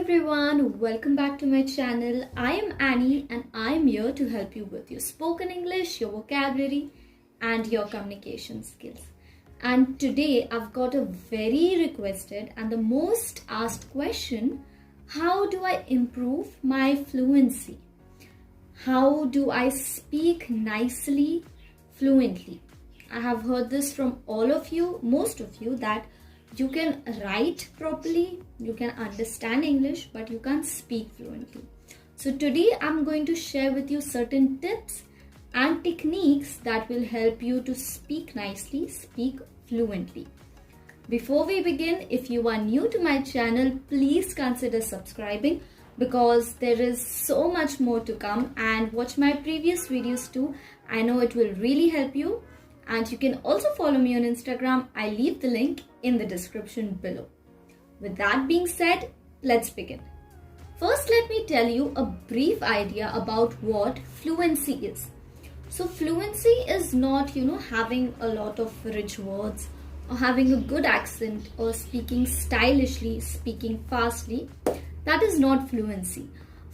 everyone, welcome back to my channel. I am Annie and I am here to help you with your spoken English, your vocabulary and your communication skills. And today I've got a very requested and the most asked question: how do I improve my fluency? How do I speak nicely, fluently? I have heard this from all of you, most of you, that you can write properly, you can understand English, but you can't speak fluently. So today I'm going to share with you certain tips and techniques that will help you to speak nicely, speak fluently. Before we begin, if you are new to my channel, please consider subscribing because there is so much more to come, and watch my previous videos too. I know it will really help you. And you can also follow me on Instagram. I leave the link in the description below. With that being said, let's begin. First, let me tell you a brief idea about what fluency is. So fluency is not, having a lot of rich words or having a good accent or speaking stylishly, speaking fastly. That is not fluency.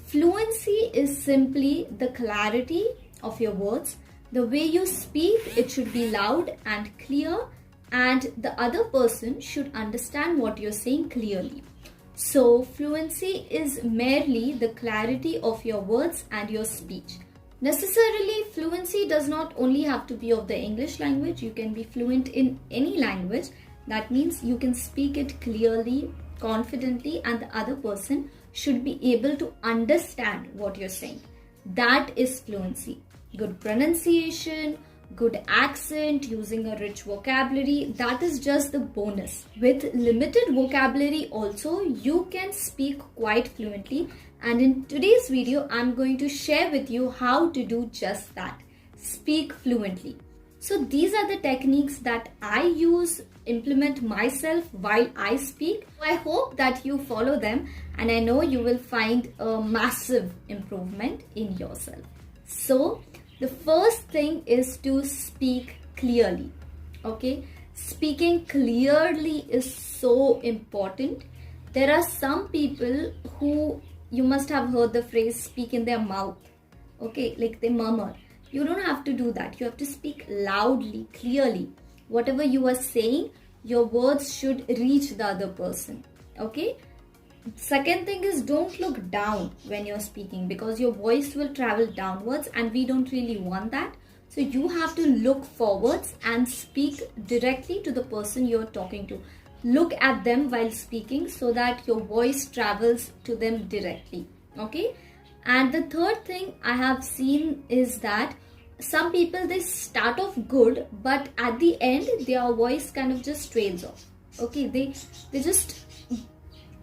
Fluency is simply the clarity of your words. The way you speak, it should be loud and clear, and the other person should understand what you're saying clearly. So fluency is merely the clarity of your words and your speech. Necessarily, fluency does not only have to be of the English language. You can be fluent in any language. That means you can speak it clearly, confidently, and the other person should be able to understand what you're saying. That is fluency. Good pronunciation, good accent, using a rich vocabulary, that is just the bonus. With limited vocabulary also, you can speak quite fluently, and in today's video, I'm going to share with you how to do just that. Speak fluently. So these are the techniques that I use, implement myself while I speak. I hope that you follow them, and I know you will find a massive improvement in yourself. So the first thing is to speak clearly. Okay, speaking clearly is so important. There are some people who, you must have heard the phrase, speak in their mouth. Okay, like they murmur. You don't have to do that. You have to speak loudly, clearly. Whatever you are saying, your words should reach the other person. Okay. Second thing is, don't look down when you're speaking because your voice will travel downwards and we don't really want that. So you have to look forwards and speak directly to the person you're talking to. Look at them while speaking so that your voice travels to them directly. Okay. And the third thing I have seen is that some people, they start off good, but at the end their voice kind of just trails off. Okay. They just,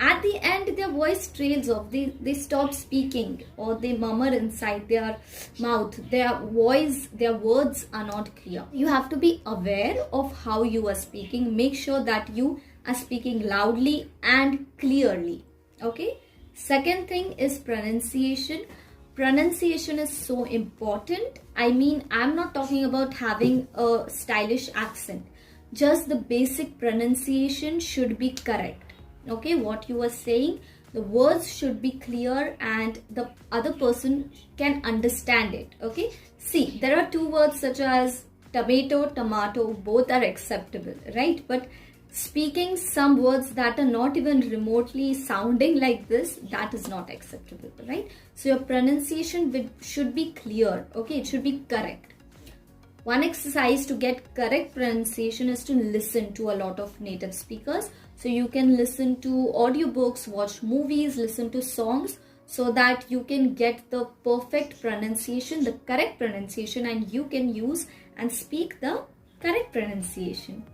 at the end, their voice trails off. They stop speaking, or they murmur inside their mouth. Their voice, their words are not clear. You have to be aware of how you are speaking. Make sure that you are speaking loudly and clearly. Okay. Second thing is pronunciation. Pronunciation is so important. I mean, I'm not talking about having a stylish accent. Just the basic pronunciation should be correct. Okay, what you are saying, the words should be clear and the other person can understand it. Okay, see, there are two words such as tomato, tomato, both are acceptable, right? But speaking some words that are not even remotely sounding like this, that is not acceptable, right? So your pronunciation should be clear. Okay, it should be correct. One exercise to get correct pronunciation is to listen to a lot of native speakers. So you can listen to audiobooks, watch movies, listen to songs so that you can get the perfect pronunciation, the correct pronunciation, and you can use and speak the correct pronunciation.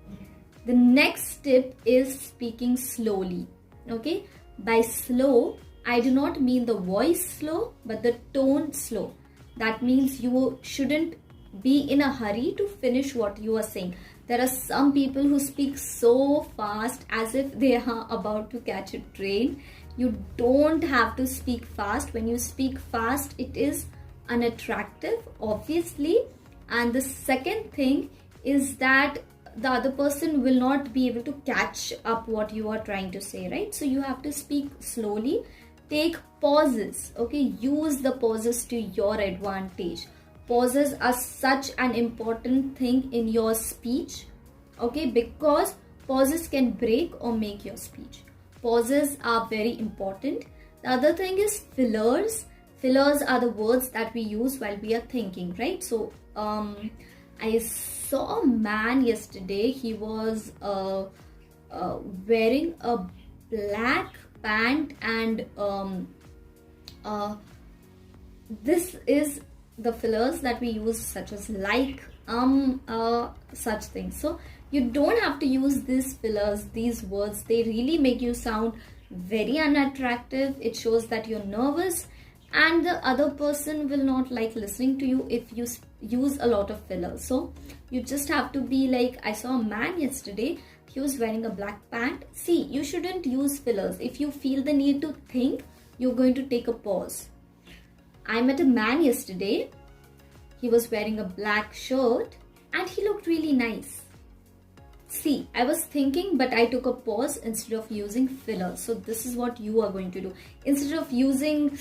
The next tip is speaking slowly. Okay, by slow, I do not mean the voice slow, but the tone slow. That means you shouldn't be in a hurry to finish what you are saying. There are some people who speak so fast as if they are about to catch a train. You don't have to speak fast. When you speak fast, it is unattractive, obviously. And the second thing is that the other person will not be able to catch up what you are trying to say, right? So you have to speak slowly Take pauses, okay? Use the pauses to your advantage. Pauses are such an important thing in your speech, okay? Because pauses can break or make your speech. Pauses are very important. The other thing is fillers. Fillers are the words that we use while we are thinking, right? So I saw a man yesterday. He was wearing a black pant, and this is the fillers that we use, such as like, such things. So you don't have to use these fillers, these words. They really make you sound very unattractive. It shows that you're nervous, and the other person will not like listening to you if you use a lot of fillers. So you just have to be like, I saw a man yesterday, he was wearing a black pant. See, you shouldn't use fillers. If you feel the need to think, you're going to take a pause. I met a man yesterday. He was wearing a black shirt and he looked really nice. See, I was thinking, but I took a pause instead of using fillers. So this is what you are going to do. Instead of using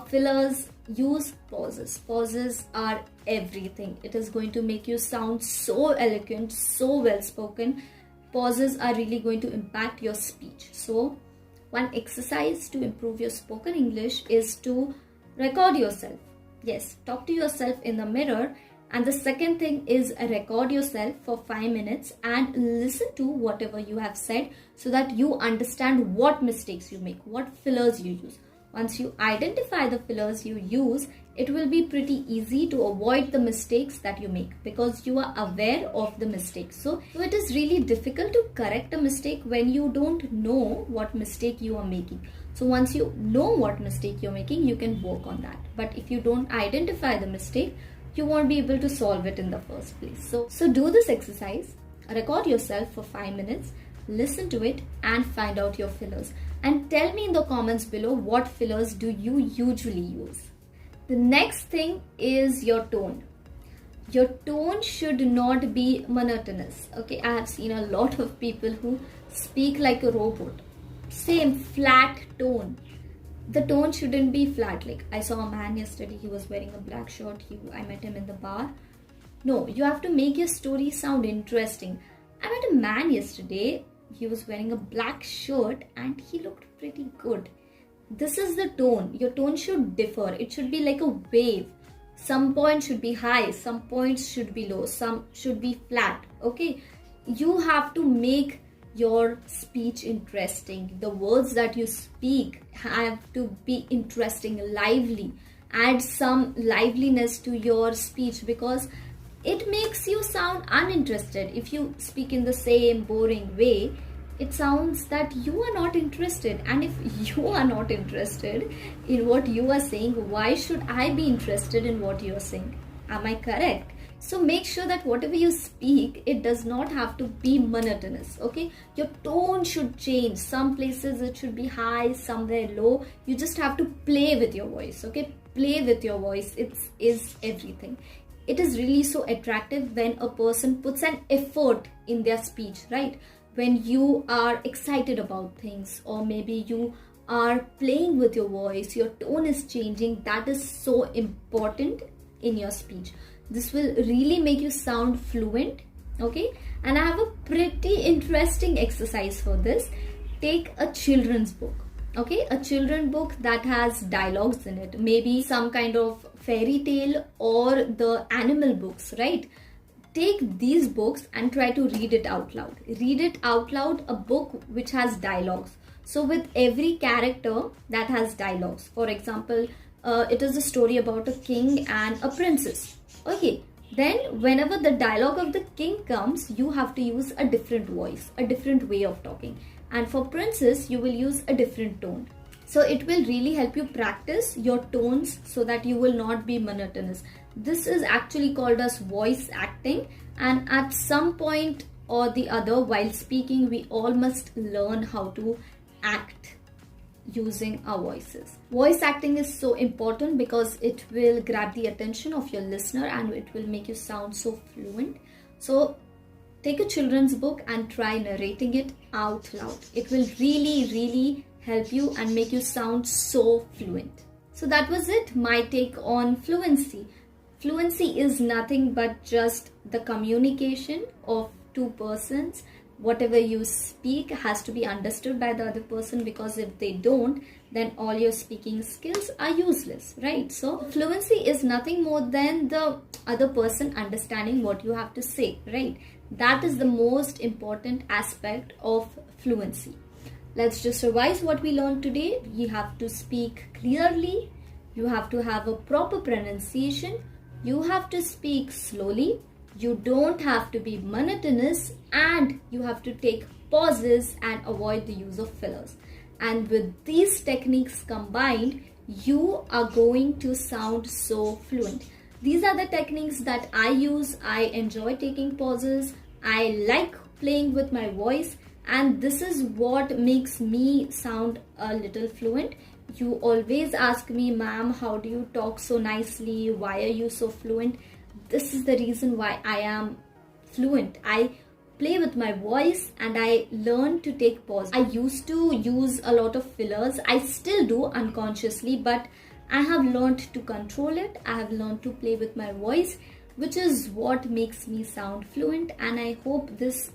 fillers, use pauses. Pauses are everything. It is going to make you sound so eloquent, so well spoken. Pauses are really going to impact your speech. So one exercise to improve your spoken English is to record yourself. Yes, talk to yourself in the mirror. And the second thing is record yourself for 5 minutes and listen to whatever you have said, so that you understand what mistakes you make, what fillers you use. Once you identify the fillers you use, it will be pretty easy to avoid the mistakes that you make, because you are aware of the mistakes. So it is really difficult to correct a mistake when you don't know what mistake you are making. So once you know what mistake you're making, you can work on that. But if you don't identify the mistake, you won't be able to solve it in the first place. So do this exercise, record yourself for 5 minutes, listen to it and find out your fillers. And tell me in the comments below, what fillers do you usually use? The next thing is your tone. Your tone should not be monotonous. Okay, I have seen a lot of people who speak like a robot. Same flat tone. The tone shouldn't be flat. Like, I saw a man yesterday, he was wearing a black shirt. I met him in the bar. No, you have to make your story sound interesting. I met a man yesterday, he was wearing a black shirt and he looked pretty good. This is the tone. Your tone should differ. It should be like a wave. Some points should be high, some points should be low, some should be flat. Okay, you have to make your speech interesting. The words that you speak have to be interesting, lively. Add some liveliness to your speech, because it makes you sound uninterested. If you speak in the same boring way, it sounds that you are not interested. And if you are not interested in what you are saying, why should I be interested in what you are saying? Am I correct? So make sure that whatever you speak, it does not have to be monotonous. Okay, your tone should change. Some places it should be high, somewhere low. You just have to play with your voice. Okay, play with your voice. It is everything. It is really so attractive when a person puts an effort in their speech, right? When you are excited about things, or maybe you are playing with your voice, your tone is changing. That is so important in your speech. This will really make you sound fluent. Okay, and I have a pretty interesting exercise for this. Take a children's book. Okay, a children's book that has dialogues in it, maybe some kind of fairy tale or the animal books, right? Take these books and try to read it out loud. Read it out loud, a book which has dialogues. So with every character that has dialogues, for example, it is a story about a king and a princess. Okay, then whenever the dialogue of the king comes, you have to use a different voice, a different way of talking. And for princess, you will use a different tone. So it will really help you practice your tones so that you will not be monotonous. This is actually called as voice acting. And at some point or the other, while speaking, we all must learn how to act using our voices. Voice acting is so important because it will grab the attention of your listener and it will make you sound so fluent. So take a children's book and try narrating it out loud. It will really help you and make you sound so fluent. So that was it, my take on fluency. Fluency is nothing but just the communication of two persons. Whatever you speak has to be understood by the other person, because if they don't, then all your speaking skills are useless, right? So fluency is nothing more than the other person understanding what you have to say, right? That is the most important aspect of fluency. Let's just revise what we learned today. You have to speak clearly, you have to have a proper pronunciation, you have to speak slowly, you don't have to be monotonous, and you have to take pauses and avoid the use of fillers. And with these techniques combined, you are going to sound so fluent. These are the techniques that I use. I enjoy taking pauses. I like playing with my voice, and this is what makes me sound a little fluent. You always ask me, ma'am, how do you talk so nicely? Why are you so fluent? This is the reason why I am fluent. I play with my voice and I learn to take pause. I used to use a lot of fillers. I still do unconsciously, but I have learned to control it. I have learned to play with my voice, which is what makes me sound fluent. And I hope this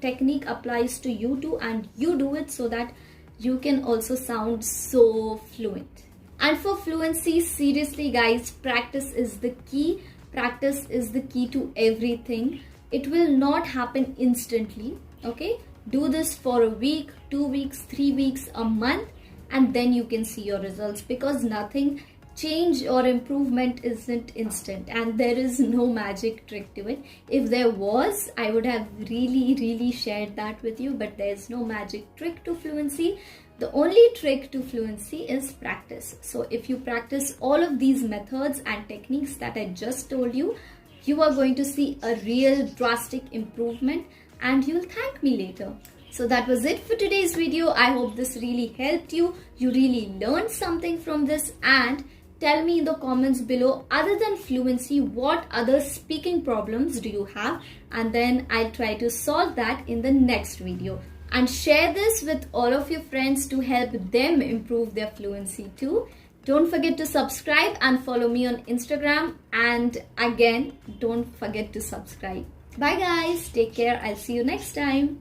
technique applies to you too, and you do it so that you can also sound so fluent. And for fluency, seriously guys, practice is the key. Practice is the key to everything. It will not happen instantly, okay? Do this for a week, 2 weeks, 3 weeks, a month, and then you can see your results, because nothing, change or improvement isn't instant, and there is no magic trick to it. If there was, I would have really shared that with you, but there's no magic trick to fluency. The only trick to fluency is practice. So if you practice all of these methods and techniques that I just told you, you are going to see a real drastic improvement, and you'll thank me later. So that was it for today's video. I hope this really helped you. You really learned something from this, and tell me in the comments below, other than fluency, what other speaking problems do you have? And then I'll try to solve that in the next video. And share this with all of your friends to help them improve their fluency too. Don't forget to subscribe and follow me on Instagram. And again, don't forget to subscribe. Bye guys. Take care. I'll see you next time.